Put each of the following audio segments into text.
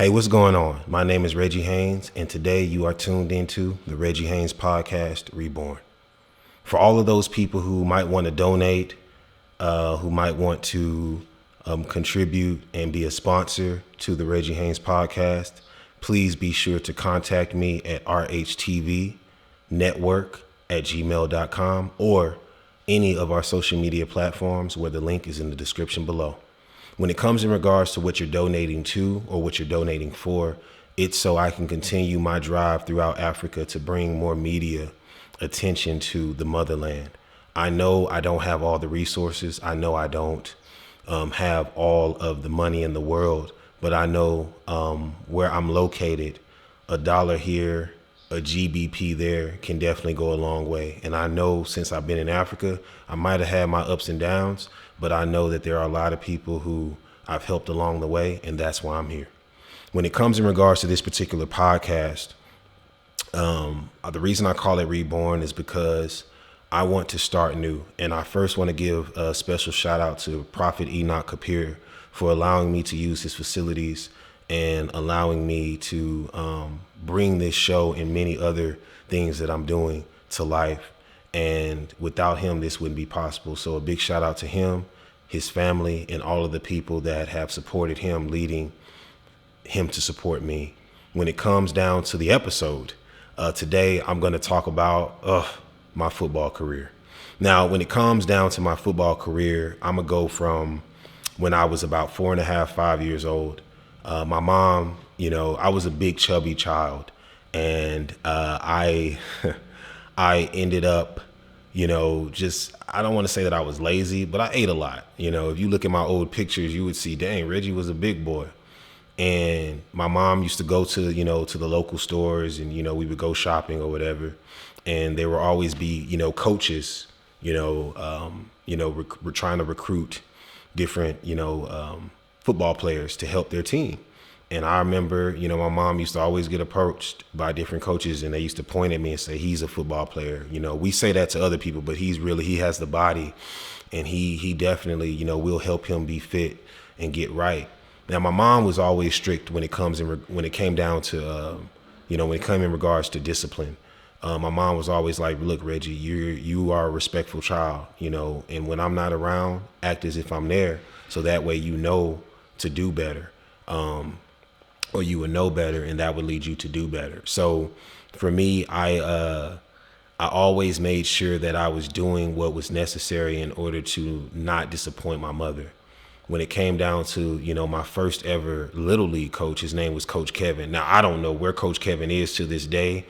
Hey, what's going on? My name is Reggie Haynes, and today you are tuned into the Reggie Haynes Podcast, Reborn. For all of those people who might want to donate, who might want to contribute and be a sponsor to the Reggie Haynes Podcast, please be sure to contact me at RHTV network at gmail.com or any of our social media platforms where the link is in the description below. When it comes in regards to what you're donating to or what you're donating for, it's so I can continue my drive throughout Africa to bring more media attention to the motherland. I know I don't have all the resources. I know I don't have all of the money in the world, but I know where I'm located, a dollar here, a GBP there can definitely go a long way. And I know since I've been in Africa, I might have had my ups and downs, but I know that there are a lot of people who I've helped along the way, and that's why I'm here. When it comes in regards to this particular podcast, the reason I call it Reborn is because I want to start new. And I first want to give a special shout out to Prophet Enoch Kapir for allowing me to use his facilities and allowing me to bring this show and many other things that I'm doing to life. And without him, this wouldn't be possible. So a big shout out to him, his family, and all of the people that have supported him, leading him to support me. When it comes down to the episode, today I'm going to talk about my football career. Now, when it comes down to my football career, I'm going to go from when I was about 4.5, 5 years old. My mom, I was a big chubby child, and I ended up, I don't want to say that I was lazy, but I ate a lot. If you look at my old pictures, you would see, dang, Reggie was a big boy. And my mom used to go to, to the local stores, and, we would go shopping or whatever. And there would always be, coaches, we're trying to recruit different, football players to help their team. And I remember, my mom used to always get approached by different coaches, and they used to point at me and say, he's a football player. We say that to other people, but he has the body, and he definitely, we'll help him be fit and get right. Now, my mom was always strict when it came in regards to discipline. My mom was always like, look, Reggie, you are a respectful child, and when I'm not around, act as if I'm there. So that way, to do better, or you would know better, and that would lead you to do better. So for me, I always made sure that I was doing what was necessary in order to not disappoint my mother. When it came down to, my first ever Little League coach, his name was Coach Kevin. Now, I don't know where Coach Kevin is to this day.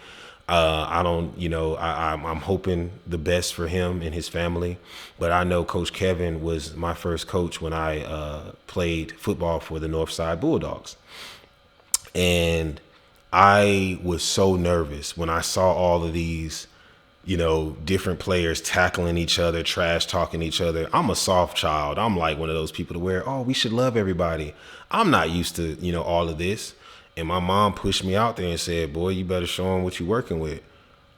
I'm hoping the best for him and his family, but I know Coach Kevin was my first coach when I played football for the Northside Bulldogs. And I was so nervous when I saw all of these, different players tackling each other, trash talking each other. I'm a soft child. I'm like one of those people to where, we should love everybody. I'm not used to, all of this. And my mom pushed me out there and said, boy, you better show them what you're working with.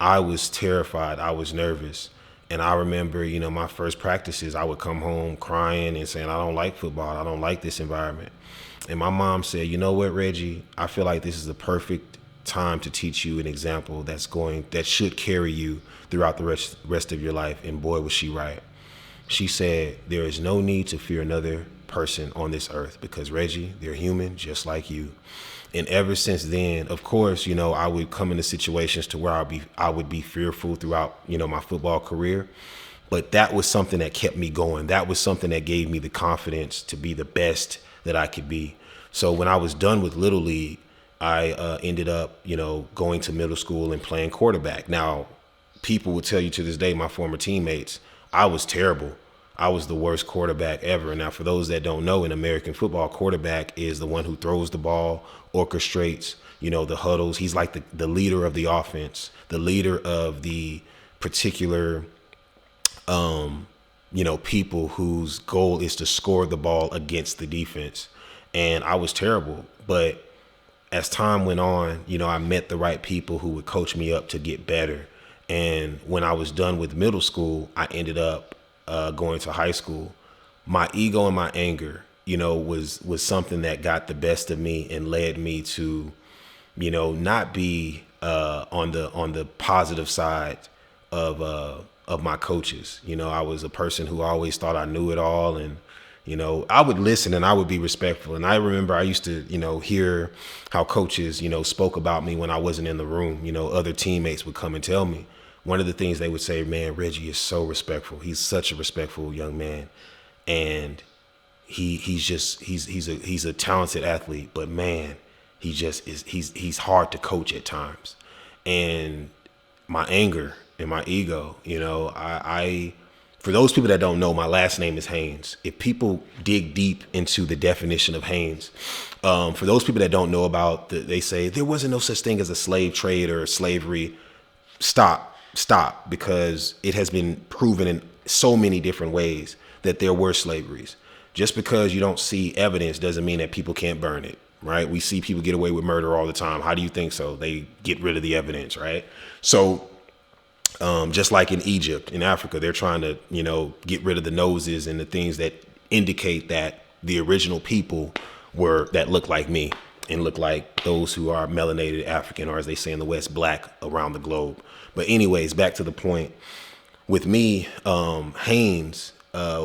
I was terrified. I was nervous. And I remember, my first practices, I would come home crying and saying, I don't like football. I don't like this environment. And my mom said, you know what, Reggie, I feel like this is the perfect time to teach you an example that should carry you throughout the rest of your life. And boy, was she right. She said, there is no need to fear another person on this earth because, Reggie, they're human just like you. And ever since then, of course, I would come into situations to where I would be fearful throughout, my football career. But that was something that kept me going. That was something that gave me the confidence to be the best that I could be. So when I was done with Little League, I ended up, going to middle school and playing quarterback. Now, people would tell you to this day, my former teammates, I was terrible. I was the worst quarterback ever. Now, for those that don't know, in American football, quarterback is the one who throws the ball, orchestrates, the huddles. He's like the leader of the offense, the leader of the particular, people whose goal is to score the ball against the defense. And I was terrible. But as time went on, I met the right people who would coach me up to get better. And when I was done with middle school, I ended up going to high school. My ego and my anger was something that got the best of me and led me to, not be on the positive side of my coaches. I was a person who always thought I knew it all, and I would listen and I would be respectful. And I remember I used to, hear how coaches, spoke about me when I wasn't in the room. Other teammates would come and tell me. One of the things they would say, man, Reggie is so respectful. He's such a respectful young man. And he's a talented athlete, but man, he's hard to coach at times. And my anger and my ego, I for those people that don't know, my last name is Haynes. If people dig deep into the definition of Haynes, for those people that don't know about, they say there wasn't no such thing as a slave trade or slavery. Stop, because it has been proven in so many different ways that there were slaveries. Just because you don't see evidence doesn't mean that people can't burn it, right? We see people get away with murder all the time. How do you think so? They get rid of the evidence, right? So just like in Egypt, in Africa, they're trying to, get rid of the noses and the things that indicate that the original people that look like me and look like those who are melanated African, or as they say in the West, black around the globe. But anyways, back to the point. With me, Haynes,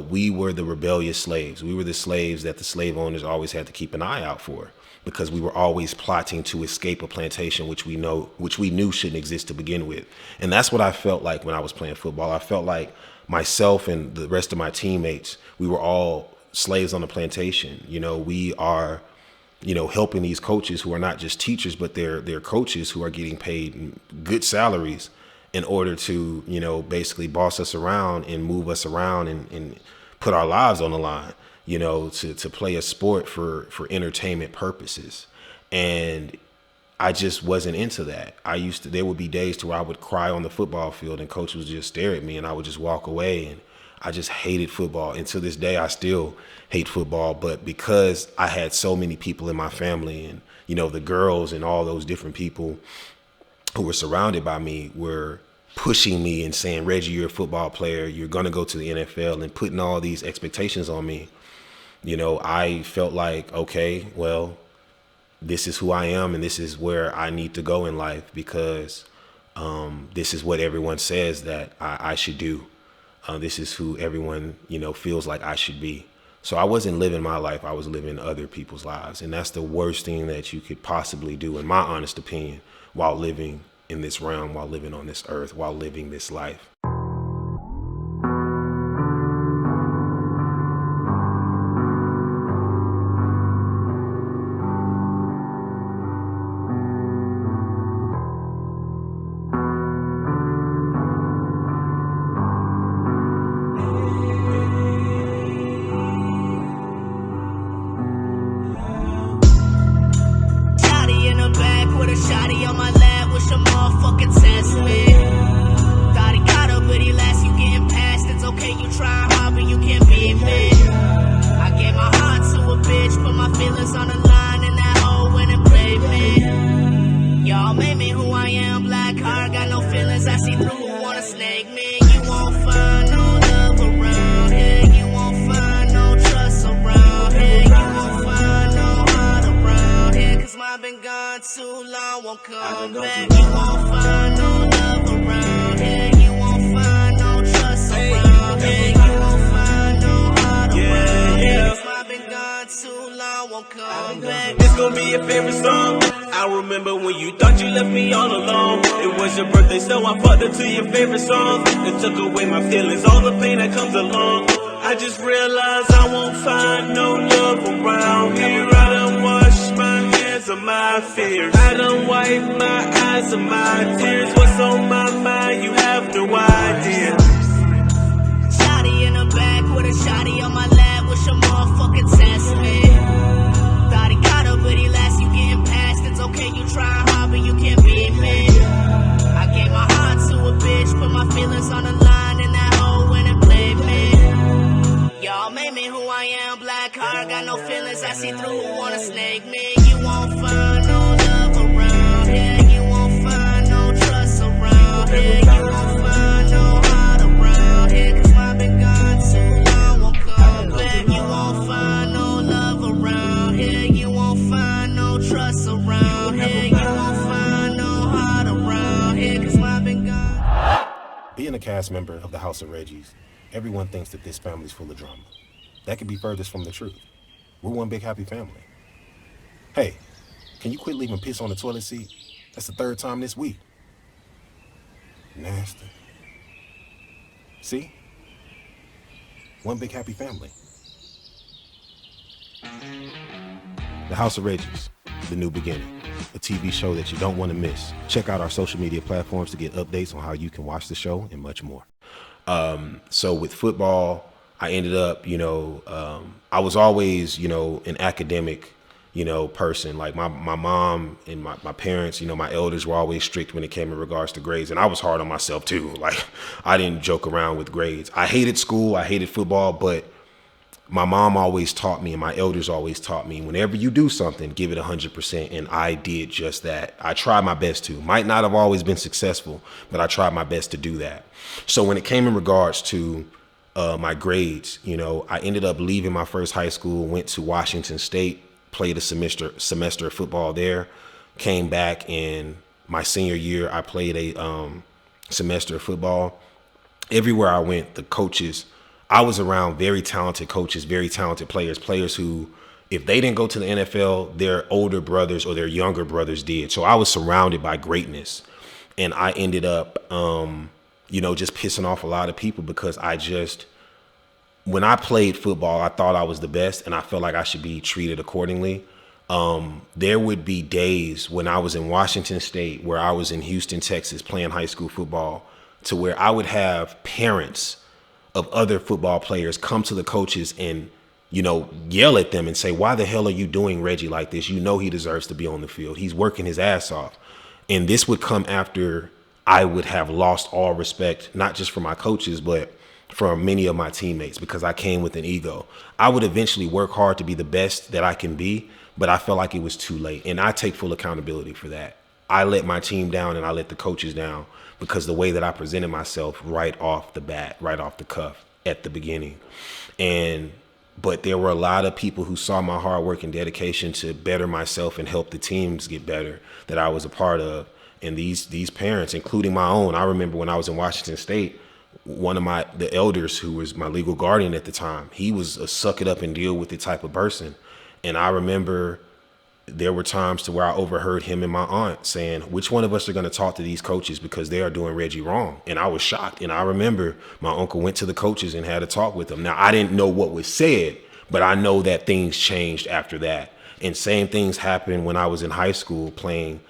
we were the rebellious slaves. We were the slaves that the slave owners always had to keep an eye out for, because we were always plotting to escape a plantation, which we knew shouldn't exist to begin with. And that's what I felt like when I was playing football. I felt like myself and the rest of my teammates, we were all slaves on the plantation. We are, helping these coaches who are not just teachers, but they're coaches who are getting paid good salaries in order to, basically boss us around and move us around and put our lives on the line, to play a sport for entertainment purposes. And I just wasn't into that. There would be days to where I would cry on the football field and coach would just stare at me and I would just walk away. And I just hated football. And to this day, I still hate football. But because I had so many people in my family and, the girls and all those different people who were surrounded by me were pushing me and saying, Reggie, you're a football player. You're going to go to the NFL, and putting all these expectations on me. I felt like, okay, well, this is who I am and this is where I need to go in life, because this is what everyone says that I should do. This is who everyone, feels like I should be. So I wasn't living my life. I was living other people's lives. And that's the worst thing that you could possibly do, in my honest opinion, while living in this realm, while living on this earth, while living this life. This gon' be your favorite song. I remember when you thought you left me all alone. It was your birthday, so I fucked it to your favorite song. It took away my feelings, all the pain that comes along. I just realized I won't find no love around here. I done washed my hands of my fears. I done wiped my eyes of my tears. What's on my mind, you have no idea. Shotty in the back with a shotty on my lap. Wish a motherfucking test me. Thought he caught up, but he last, you getting past. It's okay, you trying hard, but you can't beat me. I gave my heart to a bitch, put my feelings on the line, and that hoe went and played me. Y'all made me who I am, black heart, got no feelings, I see through who wanna snake me. You won't find no love around here, you won't find no trust around here, you won't find no heart around here, cause mine been gone too long, won't come back. You won't find no love a cast member of the House of Reggies, everyone thinks that this family's full of drama. That could be furthest from the truth. We're one big happy family. Hey, can you quit leaving piss on the toilet seat? That's the 3rd time this week. Nasty. See? One big happy family. The House of Reggies, The New Beginning, a TV show that you don't want to miss. Check out our social media platforms to get updates on how you can watch the show and much more. So with football, I ended up, I was always, an academic, person. Like my mom and my parents, my elders were always strict when it came in regards to grades. And I was hard on myself too. Like I didn't joke around with grades. I hated school. I hated football, but my mom always taught me and my elders always taught me, whenever you do something, give it 100%. And I did just that. I tried my best to. Might not have always been successful, but I tried my best to do that. So when it came in regards to my grades, I ended up leaving my first high school, went to Washington State, played a semester of football there, came back in my senior year. I played a semester of football. Everywhere I went, the coaches, I was around very talented coaches, very talented players who, if they didn't go to the NFL, their older brothers or their younger brothers did. So I was surrounded by greatness. And I ended up, just pissing off a lot of people because when I played football, I thought I was the best and I felt like I should be treated accordingly. There would be days when I was in Washington State, where I was in Houston, Texas, playing high school football, to where I would have parents of other football players come to the coaches and, yell at them and say, why the hell are you doing Reggie like this? You know he deserves to be on the field. He's working his ass off. And this would come after I would have lost all respect, not just for my coaches, but from many of my teammates, because I came with an ego. I would eventually work hard to be the best that I can be, but I felt like it was too late. And I take full accountability for that. I let my team down and I let the coaches down because the way that I presented myself right off the bat, right off the cuff at the beginning. But there were a lot of people who saw my hard work and dedication to better myself and help the teams get better that I was a part of. And these parents, including my own, I remember when I was in Washington State, one of the elders who was my legal guardian at the time, he was a suck it up and deal with it type of person. And I remember there were times to where I overheard him and my aunt saying, which one of us are going to talk to these coaches because they are doing Reggie wrong? And I was shocked. And I remember my uncle went to the coaches and had a talk with them. Now, I didn't know what was said, but I know that things changed after that. And same things happened when I was in high school playing,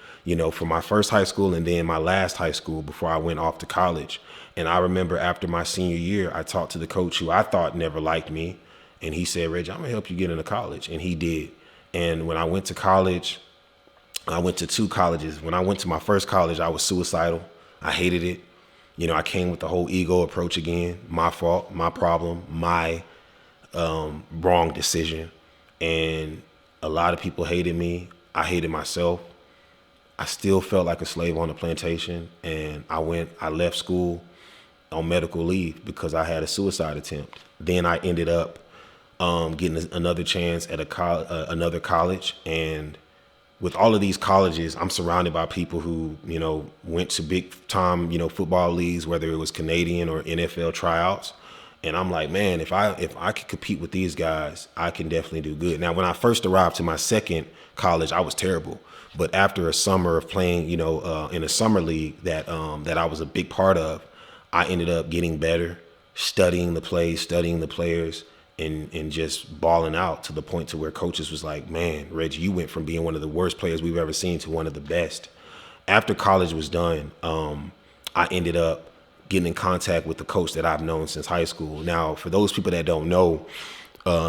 for my first high school and then my last high school before I went off to college. And I remember after my senior year, I talked to the coach who I thought never liked me. And he said, Reggie, I'm going to help you get into college. And he did. And when I went to college, I went to 2 colleges. When I went to my first college, I was suicidal. I hated it. I came with the whole ego approach again. My fault, my problem, my wrong decision. And a lot of people hated me. I hated myself. I still felt like a slave on a plantation. And I left school on medical leave because I had a suicide attempt. Then I ended up getting another chance at another college. And with all of these colleges, I'm surrounded by people who, went to big time, football leagues, whether it was Canadian or NFL tryouts. And I'm like, man, if I could compete with these guys, I can definitely do good. Now, when I first arrived to my second college, I was terrible. But after a summer of playing, in a summer league that I was a big part of, I ended up getting better, studying the plays, studying the players, and just balling out to the point to where coaches was like, man, Reggie, you went from being one of the worst players we've ever seen to one of the best. After college was done, I ended up getting in contact with the coach that I've known since high school. Now, for those people that don't know,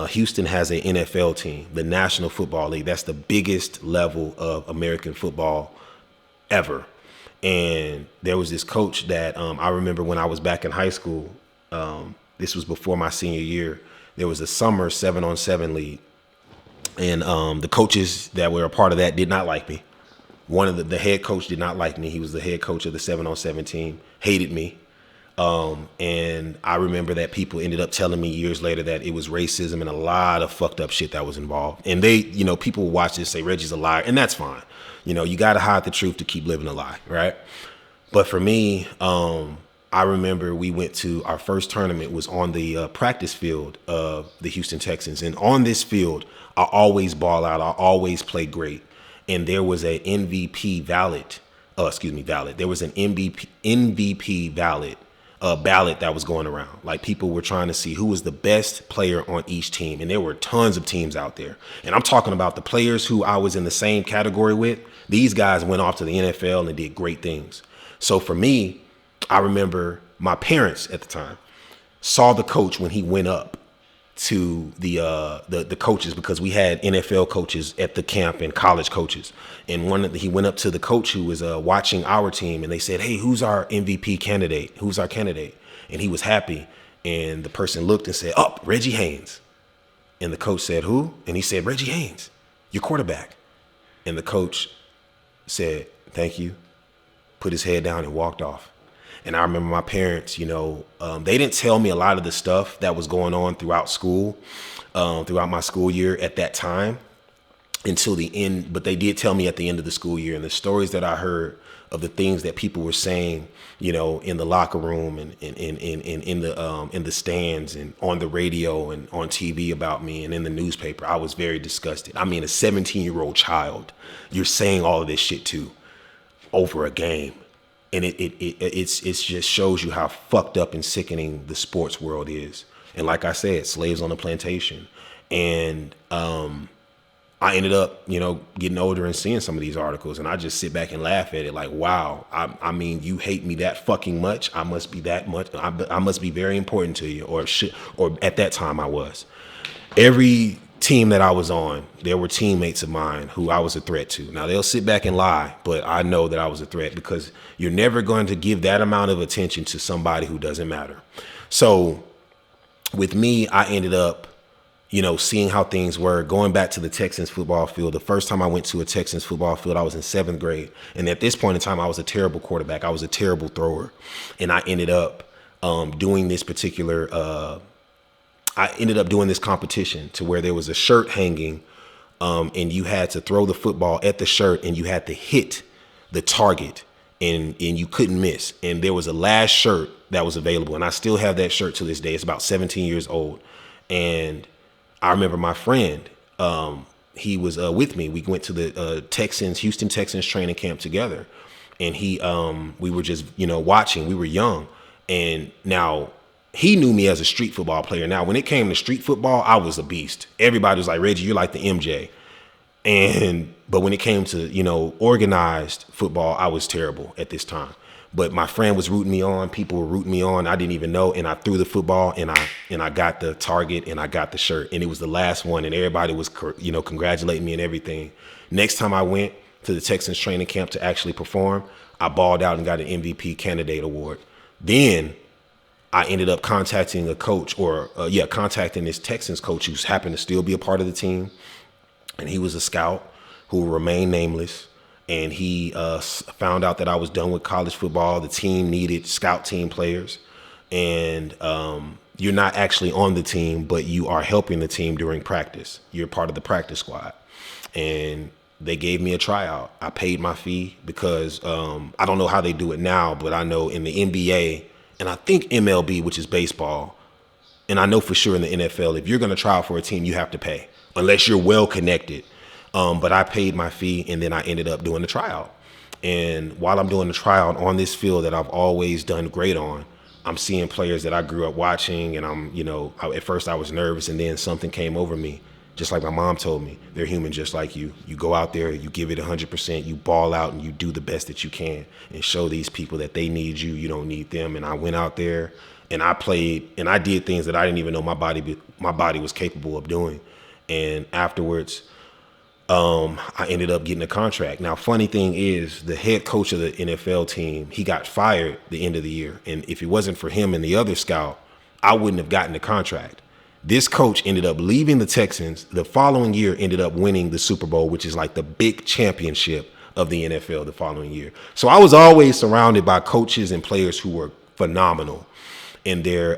Houston has an NFL team, the National Football League. That's the biggest level of American football ever. And there was this coach that I remember when I was back in high school. This was before my senior year. There was a summer 7-on-7 league. And the coaches that were a part of that did not like me. One of the head coach did not like me. He was the head coach of the 7-on-7 team, hated me. And I remember that people ended up telling me years later that it was racism and a lot of fucked up shit that was involved. And they, people will watch this, say Reggie's a liar, and that's fine. You got to hide the truth to keep living a lie, right? But for me, I remember we went to our first tournament was on the practice field of the Houston Texans. And on this field, I always ball out. I always play great. And there was a MVP ballot. There was an MVP ballot that was going around. Like, people were trying to see who was the best player on each team. And there were tons of teams out there. And I'm talking about the players who I was in the same category with. These guys went off to the NFL and did great things. So for me, I remember my parents at the time saw the coach when he went up to the coaches, because we had NFL coaches at the camp and college coaches. And he went up to the coach who was watching our team, and they said, "Hey, who's our MVP candidate? Who's our candidate?" And he was happy. And the person looked and said, "Oh, Reggie Haynes." And the coach said, "Who?" And he said, "Reggie Haynes, your quarterback." And the coach said, "Thank you," put his head down and walked off. And I remember my parents, they didn't tell me a lot of the stuff that was going on throughout school, throughout my school year at that time until the end. But they did tell me at the end of the school year, and the stories that I heard of the things that people were saying, in the locker room and in the stands and on the radio and on TV about me and in the newspaper, I was very disgusted. I mean, a 17-year-old child, you're saying all of this shit to over a game. And it just shows you how fucked up and sickening the sports world is. And like I said, slaves on the plantation. And I ended up, getting older and seeing some of these articles, and I just sit back and laugh at it like, wow, I mean, you hate me that fucking much? I must be that much. I must be very important to you, or at that time I was. Every team that I was on, there were teammates of mine who I was a threat to. Now, they'll sit back and lie, but I know that I was a threat, because you're never going to give that amount of attention to somebody who doesn't matter. So with me, I ended up, seeing how things were, going back to the Texans football field. The first time I went to a Texans football field, I was in 7th grade. And at this point in time, I was a terrible quarterback. I was a terrible thrower. And I ended up doing this competition to where there was a shirt hanging, and you had to throw the football at the shirt, and you had to hit the target, and you couldn't miss. And there was a last shirt that was available, and I still have that shirt to this day. It's about 17 years old. And I remember my friend, he was with me. We went to the Houston Texans training camp together, and we were just, watching. We were young, and now he knew me as a street football player. Now, when it came to street football, I was a beast. Everybody was like, "Reggie, you're like the MJ." But when it came to, organized football, I was terrible at this time. But my friend was rooting me on. People were rooting me on. I didn't even know. And I threw the football, and I got the target, and I got the shirt. And it was the last one. And everybody was, congratulating me and everything. Next time I went to the Texans training camp to actually perform, I balled out and got an MVP candidate award. Then I ended up contacting a coach, contacting this Texans coach who's happened to still be a part of the team. And he was a scout who will remain nameless. And he found out that I was done with college football. The team needed scout team players. And you're not actually on the team, but you are helping the team during practice. You're part of the practice squad. And they gave me a tryout. I paid my fee because I don't know how they do it now, but I know in the NBA, and I think MLB, which is baseball, and I know for sure in the NFL, if you're going to try out for a team, you have to pay, unless you're well connected. But I paid my fee, and then I ended up doing the tryout. And while I'm doing the tryout on this field that I've always done great on, I'm seeing players that I grew up watching, and at first I was nervous, and then something came over me. Just like my mom told me, they're human just like you. You go out there, you give it 100%, you ball out, and you do the best that you can and show these people that they need you, you don't need them. And I went out there and I played and I did things that I didn't even know my body was capable of doing. And afterwards, I ended up getting a contract. Now, funny thing is, the head coach of the NFL team, he got fired the end of the year. And if it wasn't for him and the other scout, I wouldn't have gotten the contract. This coach ended up leaving the Texans. The following year ended up winning the Super Bowl, which is like the big championship of the NFL the following year. So I was always surrounded by coaches and players who were phenomenal in their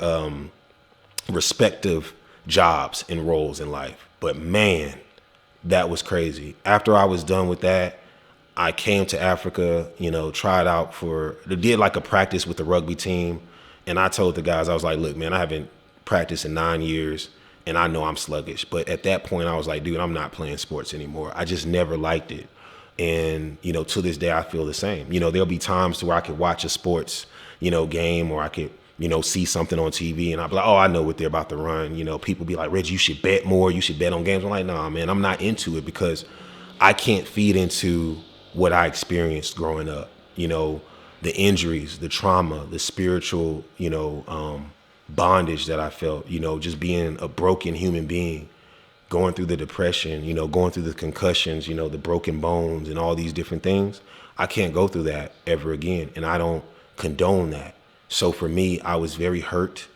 respective jobs and roles in life. But man, that was crazy. After I was done with that, I came to Africa, tried out did like a practice with the rugby team. And I told the guys, I was like, look, man, I haven't practiced in 9 years and I know I'm sluggish. But at that point, I was like, dude, I'm not playing sports anymore. I just never liked it. And, to this day, I feel the same. There'll be times where I could watch a sports, game, or I could, see something on TV and I'll be like, oh, I know what they're about to run. People be like, Reggie, you should bet more. You should bet on games. I'm like, nah, man, I'm not into it because I can't feed into what I experienced growing up. The injuries, the trauma, the spiritual, bondage that I felt, just being a broken human being, going through the depression, going through the concussions, the broken bones and all these different things. I can't go through that ever again. And I don't condone that. So for me, I was very hurt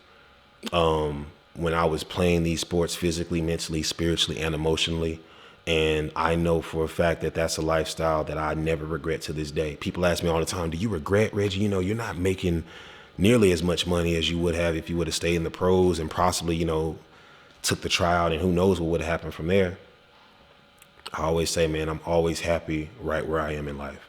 when I was playing these sports physically, mentally, spiritually, and emotionally. And I know for a fact that that's a lifestyle that I never regret to this day. People ask me all the time, do you regret, Reggie? You're not making nearly as much money as you would have if you would have stayed in the pros and possibly, took the tryout, and who knows what would have happened from there. I always say, man, I'm always happy right where I am in life.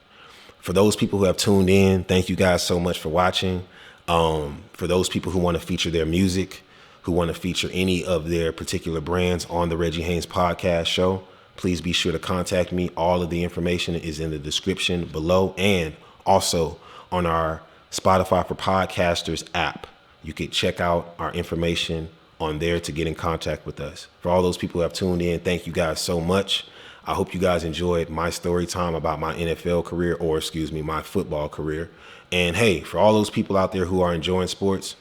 For those people who have tuned in, thank you guys so much for watching. For those people who want to feature their music, who want to feature any of their particular brands on the Reggie Haynes Podcast show, please be sure to contact me. All of the information is in the description below and also on our Spotify for Podcasters app. You can check out our information on there to get in contact with us. For all those people who have tuned in, thank you guys so much. I hope you guys enjoyed my story time about my NFL career, or my football career. And hey, for all those people out there who are enjoying sports,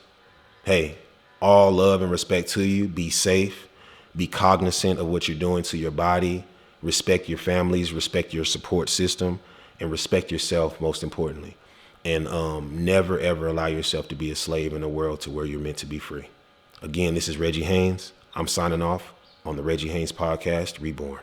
hey, all love and respect to you. Be safe. Be cognizant of what you're doing to your body. Respect your families, respect your support system, and respect yourself, most importantly. And never, ever allow yourself to be a slave in a world to where you're meant to be free. Again, this is Reggie Haynes. I'm signing off on the Reggie Haynes Podcast, Reborn.